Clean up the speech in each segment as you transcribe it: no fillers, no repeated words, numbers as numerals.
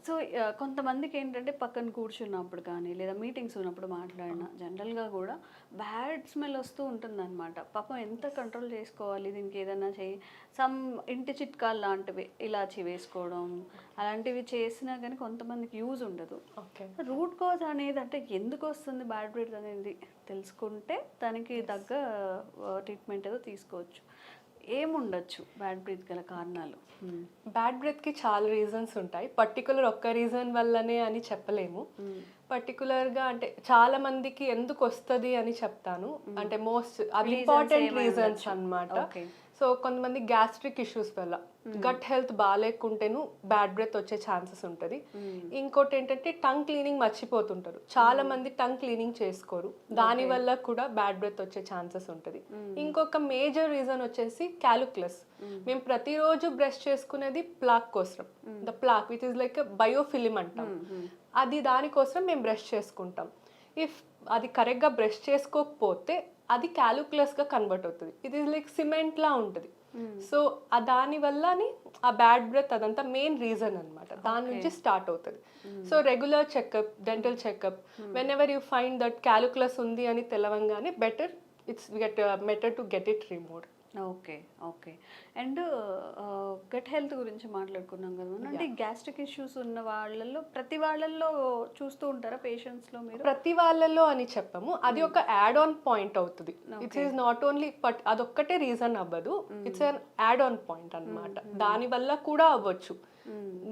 So కొంతమందికి ఏంటంటే పక్కన కూర్చున్నప్పుడు కానీ లేదా మీటింగ్స్ ఉన్నప్పుడు మాట్లాడినా జనరల్గా కూడా బ్యాడ్ స్మెల్ వస్తూ ఉంటుందన్నమాట. పాపం ఎంత కంట్రోల్ చేసుకోవాలి దీనికి, ఏదైనా చేయి సమ్ ఇంటి చిట్కాలు లాంటివి ఇలాచి వేసుకోవడం అలాంటివి చేసినా కానీ కొంతమందికి యూజ్ ఉండదు. ఓకే. రూట్ కాజ్ అనేది అంటే ఎందుకు వస్తుంది బ్యాడ్ బ్రెత్ అనేది తెలుసుకుంటే దానికి తగ్గ ట్రీట్మెంట్ ఏదో తీసుకోవచ్చు. ఏముండొచ్చు బ్యాడ్ బ్రెత్ గల కారణాలు? బ్యాడ్ బ్రెత్కి చాలా రీజన్స్ ఉంటాయి. పర్టికులర్ ఒక్క రీజన్ వల్లనే అని చెప్పలేము. పర్టికులర్గా అంటే చాలా మందికి ఎందుకు వస్తుంది అని చెప్తాను. అంటే మోస్ట్ అవి ఇంపార్టెంట్ రీజన్స్ అన్నమాట. సో కొంతమంది గ్యాస్ట్రిక్ ఇష్యూస్ వల్ల, గట్ హెల్త్ బాగాలేకుంటేను బ్యాడ్ బ్రెత్ వచ్చే ఛాన్సెస్ ఉంటుంది. ఇంకోటి ఏంటంటే టంగ్ క్లీనింగ్ మర్చిపోతుంటారు, చాలా మంది టంగ్ క్లీనింగ్ చేసుకోరు, దాని వల్ల కూడా బ్యాడ్ బ్రెత్ వచ్చే ఛాన్సెస్ ఉంటుంది. ఇంకొక మేజర్ రీజన్ వచ్చేసి క్యాలిక్యులస్. మేము ప్రతిరోజు బ్రష్ చేసుకునేది ప్లాక్ కోసం, the plaque which is like biofilm అంటాం, అది దానికోసం మేము బ్రష్ చేసుకుంటాం. ఇఫ్ అది కరెక్ట్గా బ్రష్ చేసుకోకపోతే అది క్యాలిక్యులస్గా కన్వర్ట్ అవుతుంది. ఇది లైక్ సిమెంట్లా ఉంటుంది. సో దాని వల్ల ఆ బ్యాడ్ బ్రెత్ అదంతా మెయిన్ రీజన్ అనమాట, దాని నుంచి స్టార్ట్ అవుతుంది. So regular checkup, dental checkup, whenever you find that calculus ఉంది అని తెలవంగానే better to get it removed. Okay okay. And gut health గురించి మాట్లాడుకున్నాం కదా, అంటే గ్యాస్ట్రిక్ ఇష్యూస్ ఉన్న వాళ్ళల్లో ప్రతి వాళ్ళల్లో చూస్తూ ఉంటారా పేషెంట్స్లో మీరు? ప్రతి వాళ్ళలో అని చెప్పము, అది ఒక యాడ్ ఆన్ పాయింట్ అవుతుంది. ఇట్స్ ఈస్ నాట్ ఓన్లీ అదొక్కటే రీజన్ అవ్వదు, it's an add on point అనమాట. దాని వల్ల కూడా అవ్వచ్చు,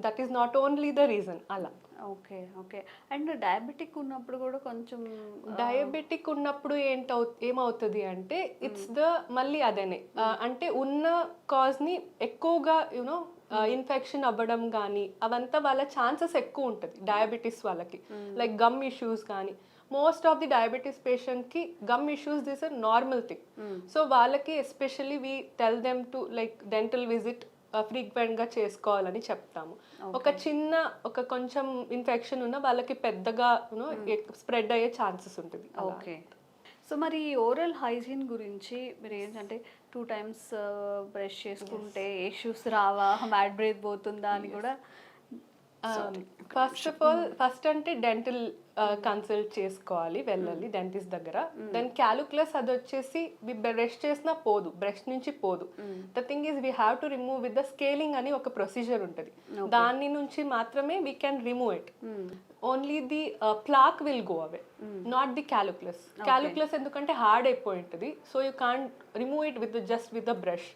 that is not only the reason అలా. Okay okay. అండ్ డయాబెటిక్ ఉన్నప్పుడు కూడా కొంచెం, డయాబెటిక్ ఉన్నప్పుడు ఏమవుతుంది అంటే ఇట్స్ ద మళ్ళీ అదేనే అంటే ఉన్న కాజ్ని ఎక్కువగా యూనో ఇన్ఫెక్షన్ అవ్వడం కానీ అవంతా వాళ్ళ ఛాన్సెస్ ఎక్కువ ఉంటుంది డయాబెటీస్ వాళ్ళకి. లైక్ గమ్ ఇష్యూస్ కానీ, మోస్ట్ ఆఫ్ ది డయాబెటీస్ పేషెంట్కి gum issues this a normal thing. So వాళ్ళకి especially we tell them to like dental visit ఫ్రీక్వెంట్గా చేసుకోవాలని చెప్తాము. ఒక కొంచెం ఇన్ఫెక్షన్ ఉన్న వాళ్ళకి పెద్దగా స్ప్రెడ్ అయ్యే ఛాన్సెస్ ఉంటుంది. ఓకే. సో మరి ఓరల్ హైజీన్ గురించి మీరు ఏంటంటే 2 times బ్రష్ చేసుకుంటే ఇష్యూస్ రావా, బ్యాడ్ బ్రెత్ పోతుందా అని కూడా? ఫస్ట్ అంటే డెంటల్ కన్సల్ట్ చేసుకోవాలి, వెళ్ళాలి డెంటిస్ట్ దగ్గర. దెన్ క్యాలిక్యులస్ అది వచ్చేసి బ్రష్ చేసినా పోదు, బ్రష్ నుంచి పోదు. The thing is we have to remove with the scaling అని ఒక ప్రొసీజర్ ఉంటుంది, దాని నుంచి మాత్రమే we can remove it. Only the plaque will go away, not the calculus. Calculus ఎందుకంటే హార్డ్ అయిపోయి ఉంటుంది, so you can't remove it just with the brush.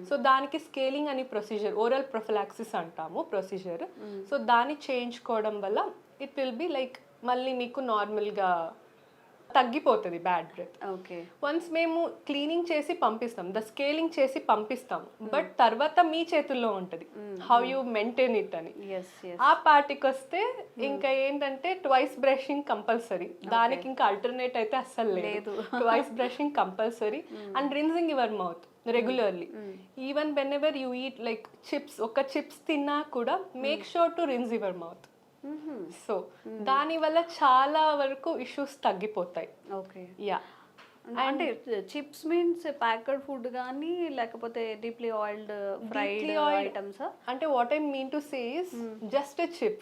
So దానికి స్కేలింగ్ అని ప్రొసీజర్, ఓరల్ ప్రొఫిలాక్సిస్ అంటాము ప్రొసీజర్. సో దాన్ని చేయించుకోవడం వల్ల it will be like మళ్ళీ మీకు నార్మల్గా తగ్గిపోతుంది బ్యాడ్ బ్రెత్. ఓకే. వన్స్ మేము క్లీనింగ్ చేసి పంపిస్తాం, ద స్కేలింగ్ చేసి పంపిస్తాం, బట్ తర్వాత మీ చేతుల్లో ఉంటుంది హౌ యూ మెయింటైన్ ఇట్ అని. ఆ పార్టీకి వస్తే ఇంకా ఏంటంటే ట్వైస్ బ్రషింగ్ కంపల్సరీ, దానికి ఇంకా ఆల్టర్నేట్ అయితే అస్సలు లేదు. Twice brushing compulsory and rinsing your mouth regularly. Even when ever you eat like chips, ఒక చిప్స్ తిన్నా కూడా make sure to rinse your mouth. So దాని వల్ల చాలా వరకు ఇష్యూస్ తగ్గిపోతాయి. ఓకే. యా. అంటే చిప్స్ మీన్స్ ప్యాక్డ్ ఫుడ్ కానీ లేకపోతే డీప్లీ ఆయిల్డ్ ఫ్రైడ్ ఐటమ్స్? అంటే what I mean to say is just a chip,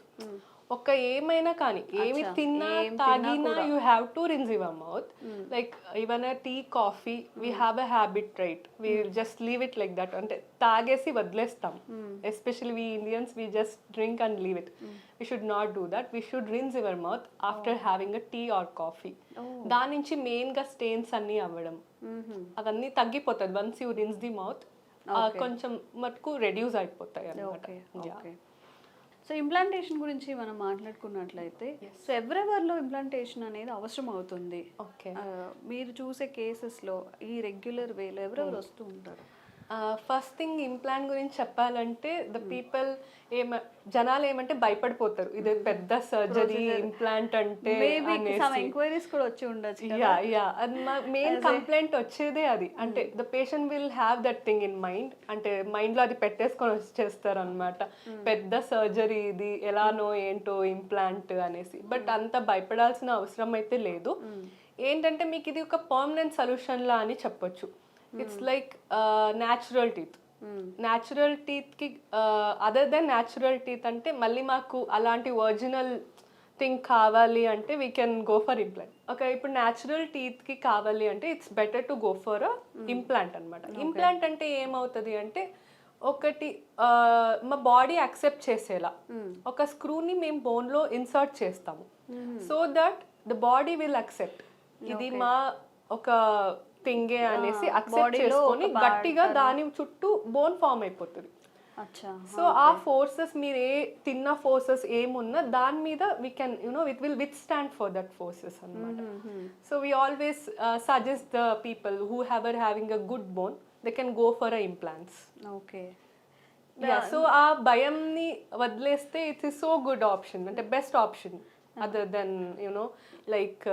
ఒక ఏమైనా కానీ ఏమి తిన్నా తాగినా you have to rinse your mouth. Like even a tea, coffee, we have a habit right, we just leave it like that, అంటే తాగేసి వదిలేస్తాం. Especially we Indians, we just drink and leave it. We should not do that. We should rinse your mouth after having a tea or coffee. దాని నుంచి మెయిన్గా stains అన్నీ అవ్వడం అవన్నీ తగ్గిపోతుంది once you rinse the mouth, కొంచెం మటుకు reduce అయిపోతాయి అన్నమాట. సో ఇంప్లాంటేషన్ గురించి మనం మాట్లాడుకున్నట్లయితే, సో ఎవరెవరిలో ఇంప్లాంటేషన్ అనేది అవసరం అవుతుంది? ఓకే. మీరు చూసే కేసెస్లో ఈ రెగ్యులర్ వేలో ఎవరెవరు వస్తూ ఉంటారు? ఫస్ట్ థింగ్ ఇంప్లాంట్ గురించి చెప్పాలంటే ద పీపుల్ జనాలు ఏమంటే భయపడిపోతారు, ఇది పెద్ద సర్జరీ ఇంప్లాంట్ అంటే. ఎంక్వైరీస్ కూడా వచ్చి ఉండొచ్చు. యా అది మెయిన్ కంప్లైంట్ వచ్చేదే అది. అంటే the patient will have that thing in mind, అంటే మైండ్లో అది పెట్టేసుకొని వచ్చేస్తారు అనమాట, పెద్ద సర్జరీ ఇది ఎలానో ఏంటో ఇంప్లాంట్ అనేసి. బట్ అంత భయపడాల్సిన అవసరం అయితే లేదు. ఏంటంటే మీకు ఇది ఒక పర్మనెంట్ సొల్యూషన్ లా అని చెప్పొచ్చు. It's like natural teeth. Natural టీత్కి అదర్ దెన్ న్యాచురల్ టీత్ అంటే మళ్ళీ మాకు అలాంటి ఒరిజినల్ థింగ్ కావాలి అంటే we can go for implant. Okay, ఇప్పుడు న్యాచురల్ టీత్కి కావాలి అంటే it's better to go for implant అనమాట. ఇంప్లాంట్ అంటే ఏమవుతుంది అంటే ఒకటి మా బాడీ యాక్సెప్ట్ చేసేలా ఒక స్క్రూని మేము బోన్లో ఇన్సర్ట్ చేస్తాము. So that the body will accept ఇది మా ఒక థింగే అనేసి అక్సెప్ట్ చేసుకొని గట్టిగా దాని చుట్టూ బోన్ ఫామ్ అయిపోతుంది. సో ఆ ఫోర్సెస్ మీరు ఏ తిన్న ఫోర్సెస్ ఏమున్నా దాని మీద we can it will withstand for that forces అనమాట. So we always suggest the people who having a good bone they can go for a implants. Okay, so ఆ భయంని వదిలేస్తే ఇట్స్ సో గుడ్ ఆప్షన్, అంటే best option other than like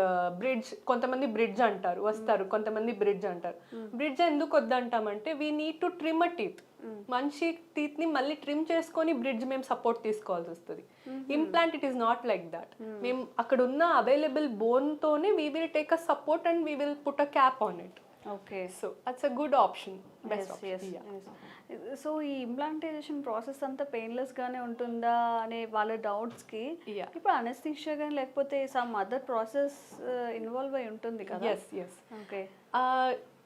bridge. కొంతమంది bridge అంటారు వస్తారు, కొంతమంది bridge అంటారు. Bridge ఎందుకు వద్దంటామంటే we need to trim a teeth. మంచి టీత్ ని మళ్ళీ ట్రిమ్ చేసుకొని బ్రిడ్జ్ మేము సపోర్ట్ తీసుకోవాల్సి వస్తుంది. Implant it is not like that. మేము అక్కడ ఉన్న అవైలబుల్ బోన్ తోనే we will take a support and we will put a cap on it. Okay, so అట్స్ a good option, best option. So ఈ implantation process అంతా painless గానే ఉంటుందా అనే వాళ్ళ డౌట్స్ కి ఇప్పుడు అనస్థీషియా కానీ లేకపోతే సమ్ అదర్ ప్రాసెస్ ఇన్వాల్వ్ అయి ఉంటుంది కదా? ఎస్. ఓకే,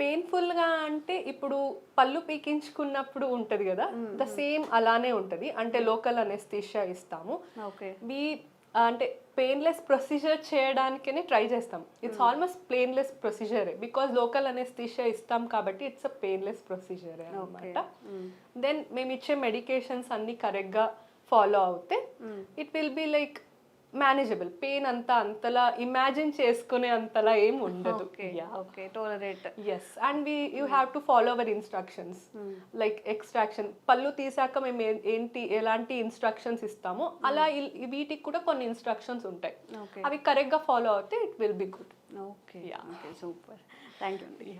పెయిన్ఫుల్ గా అంటే ఇప్పుడు పళ్ళు పీకించుకున్నప్పుడు ఉంటది కదా, ద సేమ్ అలానే ఉంటది. అంటే లోకల్ అనస్థీషియా ఇస్తాము. ఓకే, అంటే పెయిన్లెస్ ప్రొసీజర్ చేయడానికనే ట్రై చేస్తాం. ఇట్స్ ఆల్మోస్ట్ పెయిన్లెస్ ప్రొసీజరే బికాజ్ లోకల్ అనస్థీషియా ఇస్తాం కాబట్టి ఇట్స్ అ పెయిన్లెస్ ప్రొసీజరే అనమాట. దెన్ మేము ఇచ్చే మెడికేషన్స్ అన్ని కరెక్ట్గా ఫాలో అవుతే it will be like manageable. Pain అంతలా ఇమాజిన్ చేసుకునే అంతలా ఏం ఉండదు. Yes, and you have to follow our instructions like extraction. పళ్ళు తీసాక మేము ఎలాంటి ఇన్స్ట్రక్షన్స్ ఇస్తామో అలా వీటికి కూడా కొన్ని ఇన్స్ట్రక్షన్స్ ఉంటాయి. అవి కరెక్ట్గా ఫాలో అవుతే it will be good. Okay, super, thank you.